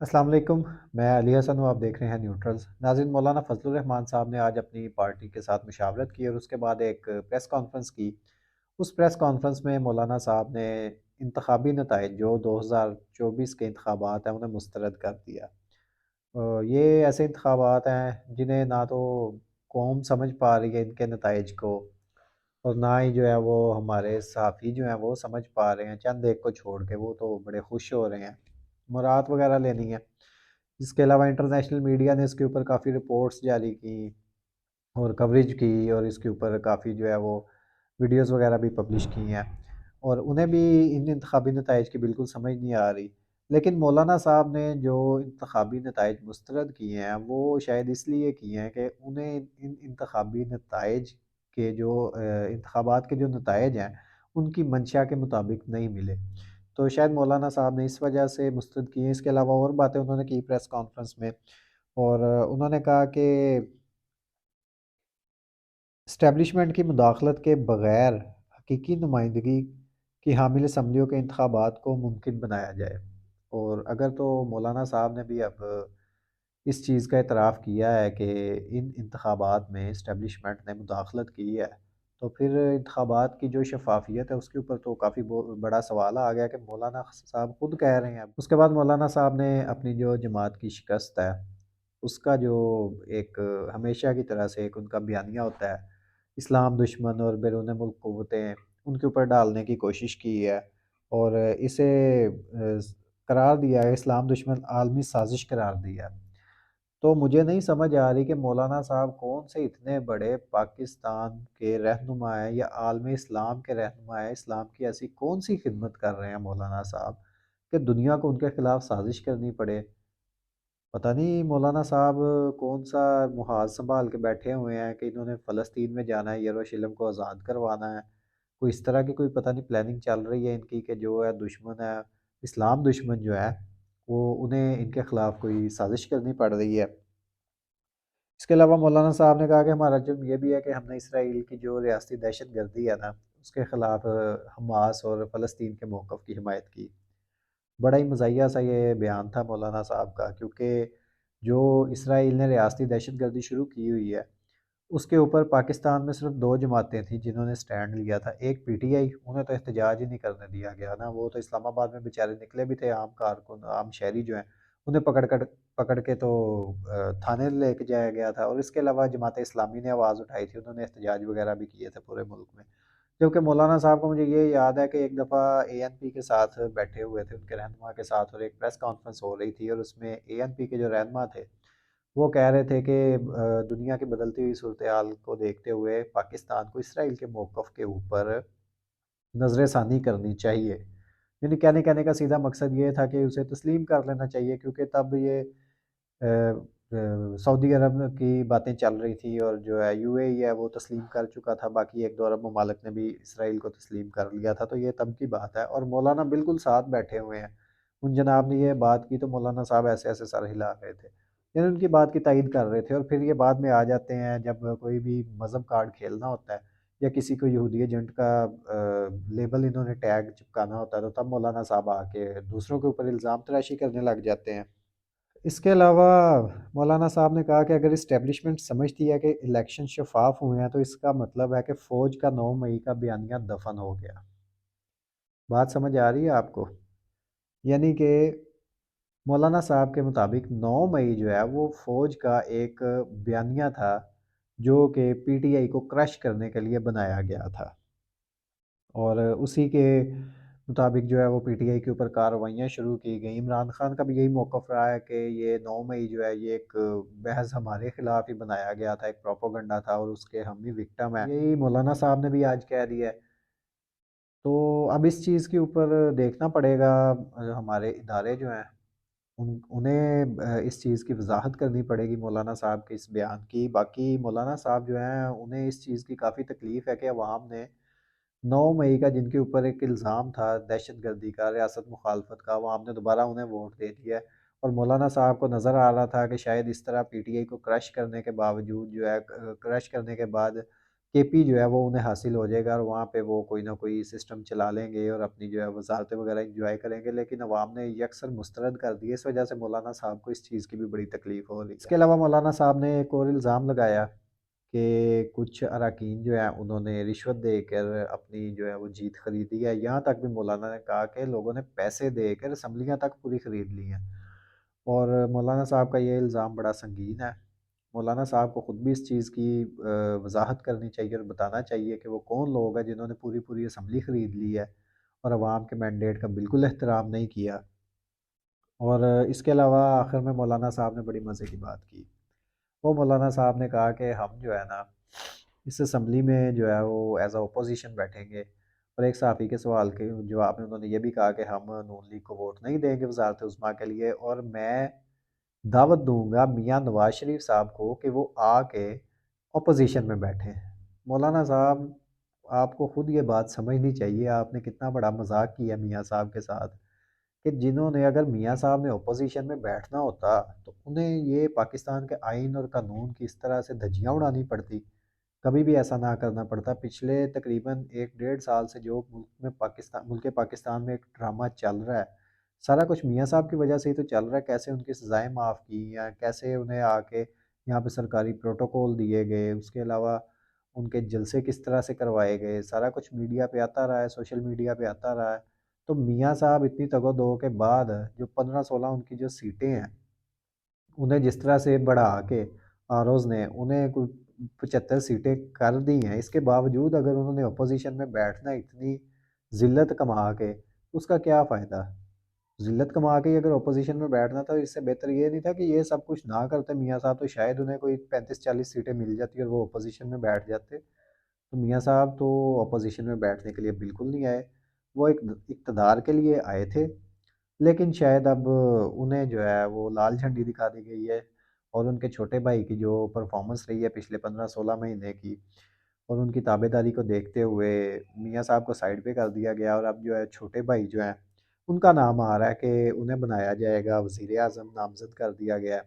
السلام علیکم، میں علی حسن ہوں، آپ دیکھ رہے ہیں نیوٹرلز۔ ناظرین، مولانا فضل الرحمان صاحب نے آج اپنی پارٹی کے ساتھ مشاورت کی اور اس کے بعد ایک پریس کانفرنس کی۔ اس پریس کانفرنس میں مولانا صاحب نے انتخابی نتائج جو 2024 کے انتخابات ہیں انہیں مسترد کر دیا۔ یہ ایسے انتخابات ہیں جنہیں نہ تو قوم سمجھ پا رہی ہے ان کے نتائج کو، اور نہ ہی جو ہے وہ ہمارے صحافی جو ہیں وہ سمجھ پا رہے ہیں، چند ایک کو چھوڑ کے وہ تو بڑے خوش ہو رہے ہیں، مراد وغیرہ لینی ہے۔ اس کے علاوہ انٹرنیشنل میڈیا نے اس کے اوپر کافی رپورٹس جاری کی اور کوریج کی، اور اس کے اوپر کافی جو ہے وہ ویڈیوز وغیرہ بھی پبلش کی ہیں، اور انہیں بھی ان انتخابی نتائج کی بالکل سمجھ نہیں آ رہی۔ لیکن مولانا صاحب نے جو انتخابی نتائج مسترد کیے ہیں وہ شاید اس لیے کیے ہیں کہ انہیں ان انتخابی نتائج کے جو انتخابات کے جو نتائج ہیں ان کی منشا کے مطابق نہیں ملے، تو شاید مولانا صاحب نے اس وجہ سے مسترد کیے ہیں۔ اس کے علاوہ اور باتیں انہوں نے کی پریس کانفرنس میں، اور انہوں نے کہا کہ اسٹیبلشمنٹ کی مداخلت کے بغیر حقیقی نمائندگی کی حامل اسمبلیوں کے انتخابات کو ممکن بنایا جائے۔ اور اگر تو مولانا صاحب نے بھی اب اس چیز کا اعتراف کیا ہے کہ ان انتخابات میں اسٹیبلشمنٹ نے مداخلت کی ہے، تو پھر انتخابات کی جو شفافیت ہے اس کے اوپر تو کافی بڑا سوال آ گیا کہ مولانا صاحب خود کہہ رہے ہیں۔ اس کے بعد مولانا صاحب نے اپنی جو جماعت کی شکست ہے اس کا جو ایک ہمیشہ کی طرح سے ایک ان کا بیانیہ ہوتا ہے، اسلام دشمن اور بیرون ملک قوتیں، ان کے اوپر ڈالنے کی کوشش کی ہے، اور اسے قرار دیا ہے اسلام دشمن عالمی سازش قرار دیا ہے۔ تو مجھے نہیں سمجھ آ رہی کہ مولانا صاحب کون سے اتنے بڑے پاکستان کے رہنما ہیں یا عالم اسلام کے رہنما ہیں، اسلام کی ایسی کون سی خدمت کر رہے ہیں مولانا صاحب کہ دنیا کو ان کے خلاف سازش کرنی پڑے۔ پتہ نہیں مولانا صاحب کون سا محاذ سنبھال کے بیٹھے ہوئے ہیں کہ انہوں نے فلسطین میں جانا ہے، یروشلم کو آزاد کروانا ہے، کوئی اس طرح کی کوئی پتہ نہیں پلاننگ چل رہی ہے ان کی کہ جو ہے دشمن ہے، اسلام دشمن جو ہے وہ انہیں ان کے خلاف کوئی سازش کرنی پڑ رہی ہے۔ اس کے علاوہ مولانا صاحب نے کہا کہ ہمارا جرم یہ بھی ہے کہ ہم نے اسرائیل کی جو ریاستی دہشت گردی ہے نا اس کے خلاف حماس اور فلسطین کے موقف کی حمایت کی۔ بڑا ہی مزاحیہ سا یہ بیان تھا مولانا صاحب کا، کیونکہ جو اسرائیل نے ریاستی دہشت گردی شروع کی ہوئی ہے اس کے اوپر پاکستان میں صرف دو جماعتیں تھیں جنہوں نے سٹینڈ لیا تھا، ایک پی ٹی آئی، انہیں تو احتجاج ہی نہیں کرنے دیا گیا نا، وہ تو اسلام آباد میں بیچارے نکلے بھی تھے، عام کارکن عام شہری جو ہیں انہیں پکڑ کے تو تھانے لے کے جایا گیا تھا، اور اس کے علاوہ جماعت اسلامی نے آواز اٹھائی تھی، انہوں نے احتجاج وغیرہ بھی کیے تھے پورے ملک میں۔ جبکہ مولانا صاحب کو مجھے یہ یاد ہے کہ ایک دفعہ اے این پی کے ساتھ بیٹھے ہوئے تھے، ان کے رہنما کے ساتھ، اور ایک پریس کانفرنس ہو رہی تھی، اور اس میں اے این پی کے جو رہنما تھے وہ کہہ رہے تھے کہ دنیا کی بدلتی ہوئی صورتحال کو دیکھتے ہوئے پاکستان کو اسرائیل کے موقف کے اوپر نظر ثانی کرنی چاہیے۔ یعنی کہنے کا سیدھا مقصد یہ تھا کہ اسے تسلیم کر لینا چاہیے، کیونکہ تب یہ سعودی عرب کی باتیں چل رہی تھی، اور جو ہے یو اے ای ہے وہ تسلیم کر چکا تھا، باقی ایک دو عرب ممالک نے بھی اسرائیل کو تسلیم کر لیا تھا، تو یہ تب کی بات ہے، اور مولانا بالکل ساتھ بیٹھے ہوئے ہیں۔ ان جناب نے یہ بات کی تو مولانا صاحب ایسے ایسے سر ہلا رہے تھے، یعنی ان کی بات کی تائید کر رہے تھے، اور پھر یہ بعد میں آ جاتے ہیں جب کوئی بھی مذہب کارڈ کھیلنا ہوتا ہے یا کسی کو یہودی ایجنٹ کا لیبل انہوں نے ٹیگ چپکانا ہوتا ہے، تو تب مولانا صاحب آ کے دوسروں کے اوپر الزام تراشی کرنے لگ جاتے ہیں۔ اس کے علاوہ مولانا صاحب نے کہا کہ اگر اسٹیبلشمنٹ سمجھتی ہے کہ الیکشن شفاف ہوئے ہیں تو اس کا مطلب ہے کہ فوج کا 9 مئی کا بیانیہ دفن ہو گیا۔ بات سمجھ آ رہی ہے آپ کو؟ یعنی کہ مولانا صاحب کے مطابق 9 مئی جو ہے وہ فوج کا ایک بیانیہ تھا جو کہ پی ٹی آئی کو کرش کرنے کے لیے بنایا گیا تھا، اور اسی کے مطابق جو ہے وہ پی ٹی آئی کے اوپر کارروائیاں شروع کی گئیں۔ عمران خان کا بھی یہی موقف رہا ہے کہ یہ 9 مئی جو ہے یہ ایک بحث ہمارے خلاف ہی بنایا گیا تھا، ایک پروپوگنڈا تھا، اور اس کے ہم ہی وکٹم ہیں، یہی مولانا صاحب نے بھی آج کہہ دیا ہے۔ تو اب اس چیز کے اوپر دیکھنا پڑے گا، ہمارے ادارے جو ہیں انہیں اس چیز کی وضاحت کرنی پڑے گی مولانا صاحب کے اس بیان کی۔ باقی مولانا صاحب جو ہیں انہیں اس چیز کی کافی تکلیف ہے کہ عوام نے 9 مئی کا جن کے اوپر ایک الزام تھا دہشت گردی کا، ریاست مخالفت کا، عوام نے دوبارہ انہیں ووٹ دے دیا ہے، اور مولانا صاحب کو نظر آ رہا تھا کہ شاید اس طرح پی ٹی آئی کو کرش کرنے کے باوجود جو ہے کرش کرنے کے بعد کے پی جو ہے وہ انہیں حاصل ہو جائے گا، اور وہاں پہ وہ کوئی نہ کوئی سسٹم چلا لیں گے اور اپنی جو ہے وزارتیں وغیرہ انجوائے کریں گے، لیکن عوام نے یکسر مسترد کر دی، اس وجہ سے مولانا صاحب کو اس چیز کی بھی بڑی تکلیف ہو رہی ہے۔ اس کے علاوہ مولانا صاحب نے ایک اور الزام لگایا کہ کچھ اراکین جو ہیں انہوں نے رشوت دے کر اپنی جو ہے وہ جیت خریدی ہے، یہاں تک بھی مولانا نے کہا کہ لوگوں نے پیسے دے کر اسمبلیاں تک پوری خرید لی ہیں، اور مولانا صاحب کا یہ الزام بڑا سنگین ہے۔ مولانا صاحب کو خود بھی اس چیز کی وضاحت کرنی چاہیے اور بتانا چاہیے کہ وہ کون لوگ ہیں جنہوں نے پوری پوری اسمبلی خرید لی ہے اور عوام کے مینڈیٹ کا بالکل احترام نہیں کیا۔ اور اس کے علاوہ آخر میں مولانا صاحب نے بڑی مزے کی بات کی، وہ مولانا صاحب نے کہا کہ ہم جو ہے نا اس اسمبلی میں جو ہے وہ ایز اے اپوزیشن بیٹھیں گے، اور ایک صحافی کے سوال کے جواب میں انہوں نے یہ بھی کہا کہ ہم نون لیگ کو ووٹ نہیں دیں گے وزارت عظمیٰ کے لیے، اور میں دعوت دوں گا میاں نواز شریف صاحب کو کہ وہ آ کے اپوزیشن میں بیٹھیں۔ مولانا صاحب آپ کو خود یہ بات سمجھنی چاہیے، آپ نے کتنا بڑا مذاق کیا میاں صاحب کے ساتھ، کہ جنہوں نے اگر میاں صاحب نے اپوزیشن میں بیٹھنا ہوتا تو انہیں یہ پاکستان کے آئین اور قانون کی اس طرح سے دھجیاں اڑانی پڑتی، کبھی بھی ایسا نہ کرنا پڑتا۔ پچھلے تقریباً 1 ڈیڑھ سال سے جو ملک پاکستان میں ایک ڈرامہ چل رہا ہے، سارا کچھ میاں صاحب کی وجہ سے ہی تو چل رہا ہے، کیسے ان کی سزائیں معاف کی یا کیسے انہیں آ کے یہاں پہ سرکاری پروٹوکول دیے گئے، اس کے علاوہ ان کے جلسے کس طرح سے کروائے گئے، سارا کچھ میڈیا پہ آتا رہا ہے، سوشل میڈیا پہ آتا رہا ہے۔ تو میاں صاحب اتنی تگ و دو کے بعد جو 15 16 ان کی جو سیٹیں ہیں انہیں جس طرح سے بڑھا کے آروز نے انہیں کوئی 75 سیٹیں کر دی ہیں، اس کے باوجود اگر انہوں نے اپوزیشن میں بیٹھنا اتنی ذلت کما کے، اس کا کیا فائدہ؟ ذلت کما کے ہی اگر اپوزیشن میں بیٹھنا تھا، اس سے بہتر یہ نہیں تھا کہ یہ سب کچھ نہ کرتے میاں صاحب، تو شاید انہیں کوئی 35 40 سیٹیں مل جاتی اور وہ اپوزیشن میں بیٹھ جاتے۔ تو میاں صاحب تو اپوزیشن میں بیٹھنے کے لیے بالکل نہیں آئے، وہ ایک اقتدار کے لیے آئے تھے، لیکن شاید اب انہیں جو ہے وہ لال جھنڈی دکھا دی گئی ہے، اور ان کے چھوٹے بھائی کی جو پرفارمنس رہی ہے پچھلے 15 16 مہینے کی، اور ان کی تابع داری کو دیکھتے ہوئے میاں صاحب کو سائڈ پہ کر دیا گیا، اور اب جو ہے چھوٹے بھائی جو ہیں ان کا نام آ رہا ہے کہ انہیں بنایا جائے گا وزیر اعظم، نامزد کر دیا گیا ہے۔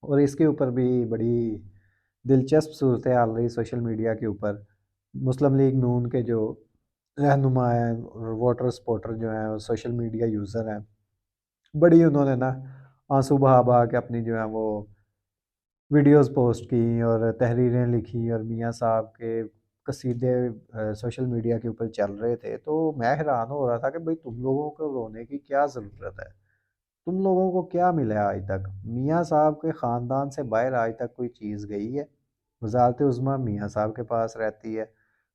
اور اس کے اوپر بھی بڑی دلچسپ صورتحال رہی سوشل میڈیا کے اوپر، مسلم لیگ نون کے جو رہنما ہیں، ووٹر سپورٹر جو ہیں، سوشل میڈیا یوزر ہیں، بڑی انہوں نے نا آنسو بہا بہا کے اپنی جو ہے وہ ویڈیوز پوسٹ کی اور تحریریں لکھی، اور میاں صاحب کے قصیدے سوشل میڈیا کے اوپر چل رہے تھے، تو میں حیران ہو رہا تھا کہ بھئی تم لوگوں کو رونے کی کیا ضرورت ہے؟ تم لوگوں کو کیا ملا ہے آج تک؟ میاں صاحب کے خاندان سے باہر آج تک کوئی چیز گئی ہے؟ وزارت عظمیٰ میاں صاحب کے پاس رہتی ہے،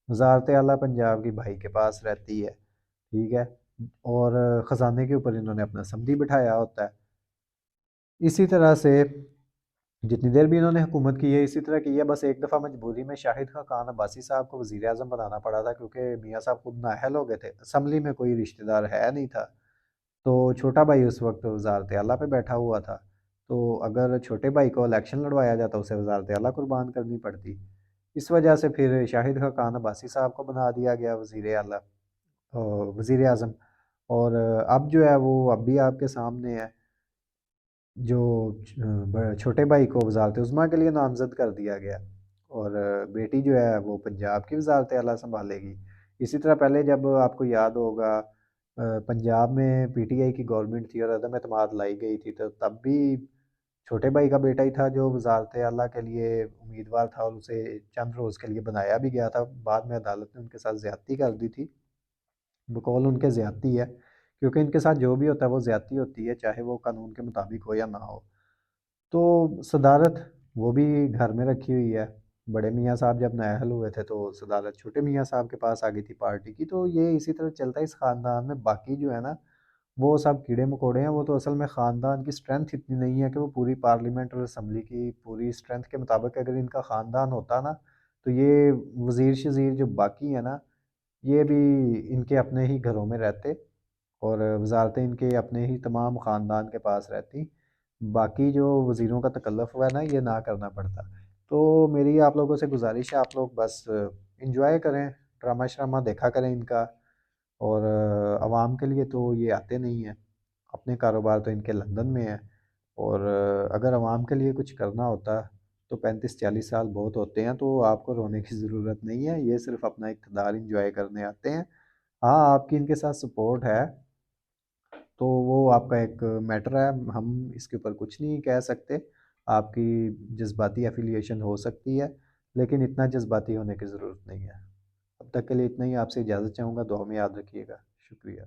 وزارت اعلیٰ پنجاب کی بھائی کے پاس رہتی ہے، ٹھیک ہے، اور خزانے کے اوپر انہوں نے اپنا سمدھی بٹھایا ہوتا ہے۔ اسی طرح سے جتنی دیر بھی انہوں نے حکومت کی ہے اسی طرح کی ہے، بس ایک دفعہ مجبوری میں شاہد خاقان عباسی صاحب کو وزیر اعظم بنانا پڑا تھا، کیونکہ میاں صاحب خود نااہل ہو گئے تھے، اسمبلی میں کوئی رشتہ دار ہے نہیں تھا، تو چھوٹا بھائی اس وقت وزارت اعلیٰ پہ بیٹھا ہوا تھا، تو اگر چھوٹے بھائی کو الیکشن لڑوایا جاتا اسے وزارت اعلیٰ قربان کرنی پڑتی، اس وجہ سے پھر شاہد خاقان عباسی صاحب کو بنا دیا گیا وزیر اعلیٰ، وزیر اعظم۔ اور اب جو ہے وہ اب بھی آپ کے سامنے ہے، جو چھوٹے بھائی کو وزارت عظمیٰ کے لیے نامزد کر دیا گیا، اور بیٹی جو ہے وہ پنجاب کی وزارت اعلیٰ سنبھالے گی۔ اسی طرح پہلے جب آپ کو یاد ہوگا پنجاب میں پی ٹی آئی کی گورنمنٹ تھی اور عدم اعتماد لائی گئی تھی، تو تب بھی چھوٹے بھائی کا بیٹا ہی تھا جو وزارت اعلیٰ کے لیے امیدوار تھا، اور اسے چند روز کے لیے بنایا بھی گیا تھا، بعد میں عدالت نے ان کے ساتھ زیادتی کر دی تھی، بقول ان کے زیادتی ہے، کیونکہ ان کے ساتھ جو بھی ہوتا ہے وہ زیادتی ہوتی ہے، چاہے وہ قانون کے مطابق ہو یا نہ ہو۔ تو صدارت وہ بھی گھر میں رکھی ہوئی ہے، بڑے میاں صاحب جب نااہل ہوئے تھے تو صدارت چھوٹے میاں صاحب کے پاس آ گئی تھی پارٹی کی، تو یہ اسی طرح چلتا ہے اس خاندان میں۔ باقی جو ہے نا وہ سب کیڑے مکوڑے ہیں، وہ تو اصل میں خاندان کی سٹرینتھ اتنی نہیں ہے کہ وہ پوری پارلیمنٹ اور اسمبلی کی پوری سٹرینتھ کے مطابق اگر ان کا خاندان ہوتا نا، تو یہ وزیر شزیر جو باقی ہیں نا، یہ بھی ان کے اپنے ہی گھروں میں رہتے، اور وزارتیں ان کے اپنے ہی تمام خاندان کے پاس رہتی، باقی جو وزیروں کا تکلف ہوا ہے نا یہ نہ کرنا پڑتا۔ تو میری آپ لوگوں سے گزارش ہے، آپ لوگ بس انجوائے کریں، ڈرامہ شرامہ دیکھا کریں ان کا، اور عوام کے لیے تو یہ آتے نہیں ہیں، اپنے کاروبار تو ان کے لندن میں ہیں، اور اگر عوام کے لیے کچھ کرنا ہوتا تو 35-40 سال بہت ہوتے ہیں، تو آپ کو رونے کی ضرورت نہیں ہے، یہ صرف اپنا اقتدار انجوائے کرنے آتے ہیں۔ ہاں آپ کی ان کے ساتھ سپورٹ ہے تو وہ آپ کا ایک میٹر ہے، ہم اس کے اوپر کچھ نہیں کہہ سکتے، آپ کی جذباتی افیلیشن ہو سکتی ہے لیکن اتنا جذباتی ہونے کی ضرورت نہیں ہے۔ اب تک کے لیے اتنا ہی، آپ سے اجازت چاہوں گا، دعا میں یاد رکھیے گا، شکریہ۔